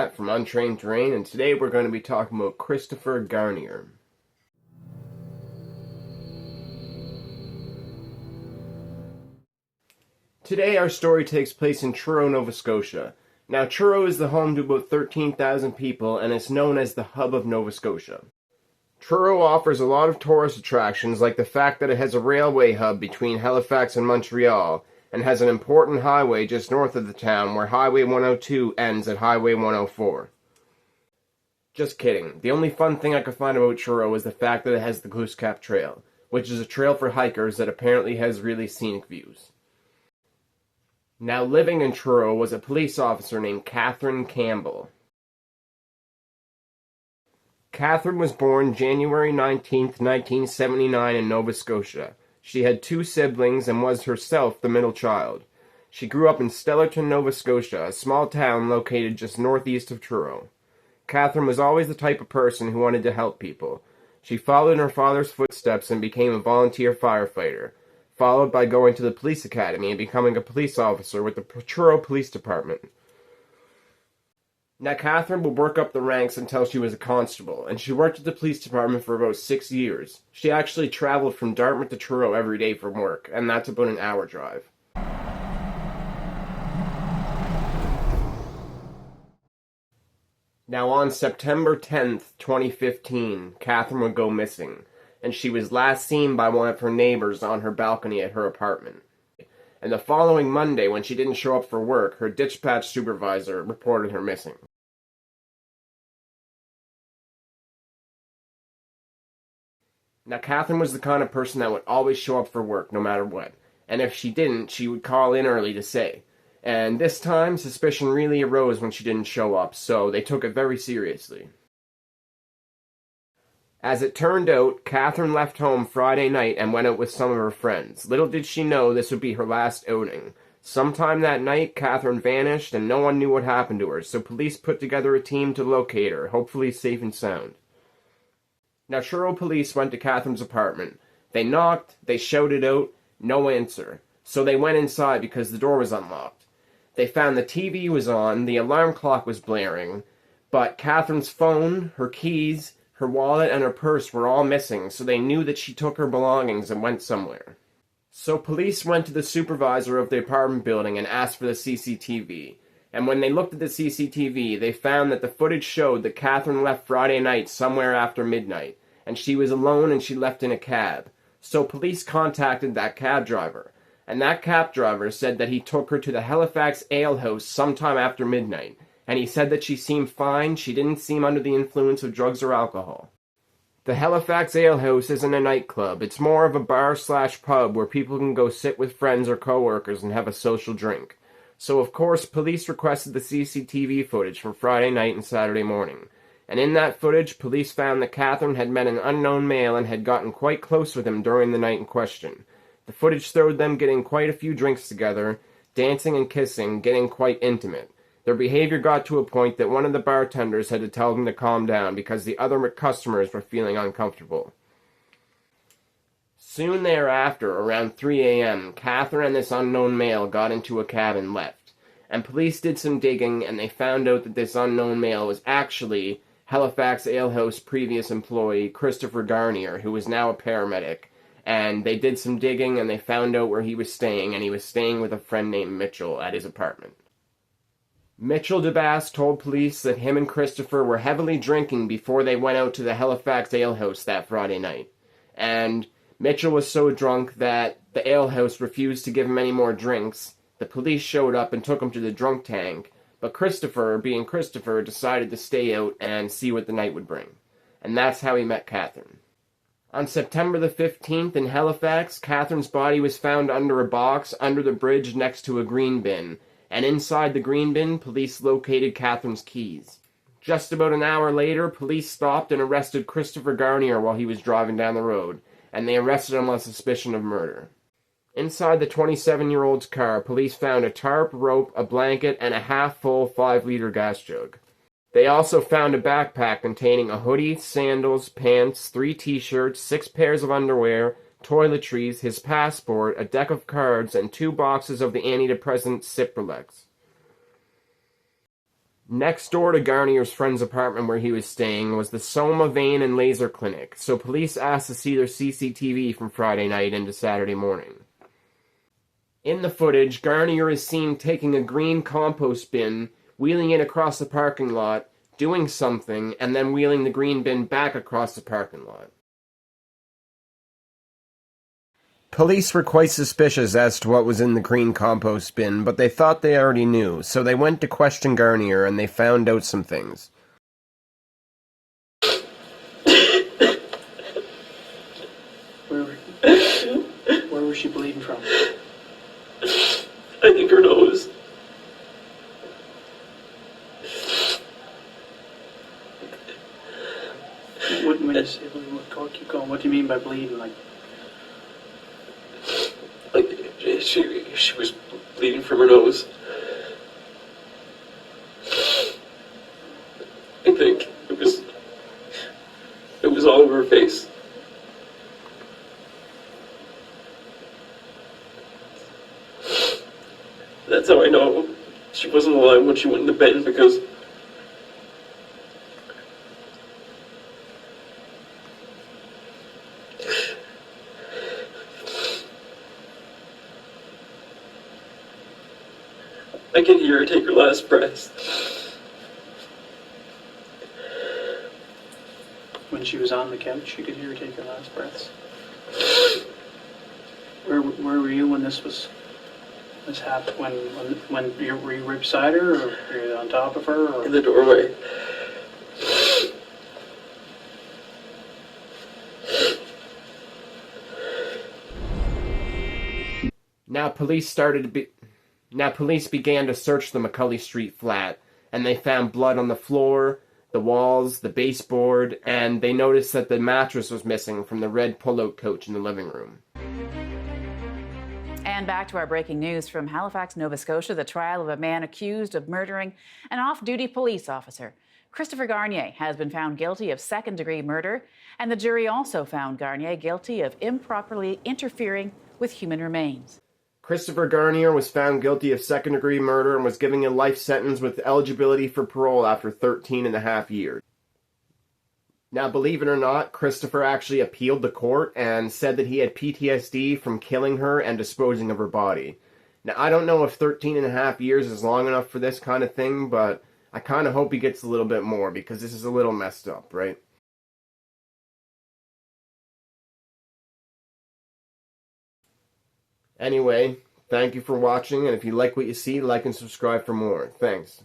Matt from Untrained Terrain, and today we're going to be talking about Christopher Garnier. Today our story takes place in Truro, Nova Scotia. Now Truro is the home to about 13,000 people and is known as the hub of Nova Scotia. Truro offers a lot of tourist attractions, like the fact that it has a railway hub between Halifax and Montreal, and has an important highway just north of the town where Highway 102 ends at Highway 104. Just kidding. The only fun thing I could find about Truro is the fact that it has the Glooscap Trail, which is a trail for hikers that apparently has really scenic views. Now living in Truro was a police officer named Catherine Campbell. Catherine was born January 19, 1979 in Nova Scotia. She had 2 siblings and was herself the middle child. She grew up in Stellarton, Nova Scotia, a small town located just northeast of Truro. Catherine was always the type of person who wanted to help people. She followed in her father's footsteps and became a volunteer firefighter, followed by going to the police academy and becoming a police officer with the Truro Police Department. Now Catherine would work up the ranks until she was a constable, and she worked at the police department for about 6 years. She actually traveled from Dartmouth to Truro every day for work, and that's about an hour drive. Now on September 10th, 2015, Catherine would go missing, and she was last seen by one of her neighbors on her balcony at her apartment. And the following Monday, when she didn't show up for work, her dispatch supervisor reported her missing. Now, Catherine was the kind of person that would always show up for work, no matter what. And if she didn't, she would call in early to say. And this time, suspicion really arose when she didn't show up, so they took it very seriously. As it turned out, Catherine left home Friday night and went out with some of her friends. Little did she know this would be her last outing. Sometime that night, Catherine vanished and no one knew what happened to her, so police put together a team to locate her, hopefully safe and sound. Now, Truro police went to Catherine's apartment. They knocked, they shouted out, no answer. So they went inside because the door was unlocked. They found the TV was on, the alarm clock was blaring, but Catherine's phone, her keys, her wallet, and her purse were all missing, so they knew that she took her belongings and went somewhere. So police went to the supervisor of the apartment building and asked for the CCTV. And when they looked at the CCTV, they found that the footage showed that Catherine left Friday night somewhere after midnight, and she was alone and she left in a cab. So police contacted that cab driver, and that cab driver said that he took her to the Halifax Alehouse sometime after midnight, and he said that she seemed fine, she didn't seem under the influence of drugs or alcohol. The Halifax Alehouse isn't a nightclub, it's more of a bar/pub where people can go sit with friends or co-workers and have a social drink. So of course, police requested the CCTV footage from Friday night and Saturday morning. And in that footage, police found that Catherine had met an unknown male and had gotten quite close with him during the night in question. The footage showed them getting quite a few drinks together, dancing and kissing, getting quite intimate. Their behavior got to a point that one of the bartenders had to tell them to calm down because the other customers were feeling uncomfortable. Soon thereafter, around 3 a.m., Catherine and this unknown male got into a cab and left. And police did some digging, and they found out that this unknown male was actually Halifax Alehouse previous employee Christopher Garnier, who was now a paramedic. And they did some digging, and they found out where he was staying, and he was staying with a friend named Mitchell at his apartment. Mitchell DeBass told police that him and Christopher were heavily drinking before they went out to the Halifax Alehouse that Friday night. And Mitchell was so drunk that the alehouse refused to give him any more drinks. The police showed up and took him to the drunk tank, but Christopher, being Christopher, decided to stay out and see what the night would bring. And that's how he met Catherine. On September the 15th in Halifax, Catherine's body was found under a box under the bridge next to a green bin, and inside the green bin, police located Catherine's keys. Just about an hour later, police stopped and arrested Christopher Garnier while he was driving down the road, and they arrested him on suspicion of murder. Inside the 27-year-old's car, police found a tarp, rope, a blanket, and a half-full 5-liter gas jug. They also found a backpack containing a hoodie, sandals, pants, 3 t-shirts, 6 pairs of underwear, toiletries, his passport, a deck of cards, and 2 boxes of the antidepressant Cipralex. Next door to Garnier's friend's apartment where he was staying was the Soma Vein and Laser Clinic, so police asked to see their CCTV from Friday night into Saturday morning. In the footage, Garnier is seen taking a green compost bin, wheeling it across the parking lot, doing something, and then wheeling the green bin back across the parking lot. Police were quite suspicious as to what was in the green compost bin, but they thought they already knew, so they went to question Garnier and they found out some things. Where was she bleeding from? I think her nose. When you say, keep going, what do you mean by bleeding? Like she was bleeding from her nose. I think it was all over her face. That's how I know she wasn't alive when she went into bed, because I could hear her take her last breaths. when she was on the couch, you could hear her take her last breaths. Where were you when this happened? When were you right beside her, or were you on top of her, or In the doorway. Now police began to search the McCulley Street flat, and they found blood on the floor, the walls, the baseboard, and they noticed that the mattress was missing from the red pull-out couch in the living room. And back to our breaking news from Halifax, Nova Scotia, the trial of a man accused of murdering an off-duty police officer. Christopher Garnier has been found guilty of second-degree murder, and the jury also found Garnier guilty of improperly interfering with human remains. Christopher Garnier was found guilty of second-degree murder and was given a life sentence with eligibility for parole after 13 and a half years. Now, believe it or not, Christopher actually appealed the court and said that he had PTSD from killing her and disposing of her body. Now, I don't know if 13 and a half years is long enough for this kind of thing, but I kind of hope he gets a little bit more, because this is a little messed up, right? Anyway, thank you for watching, and if you like what you see, like and subscribe for more. Thanks.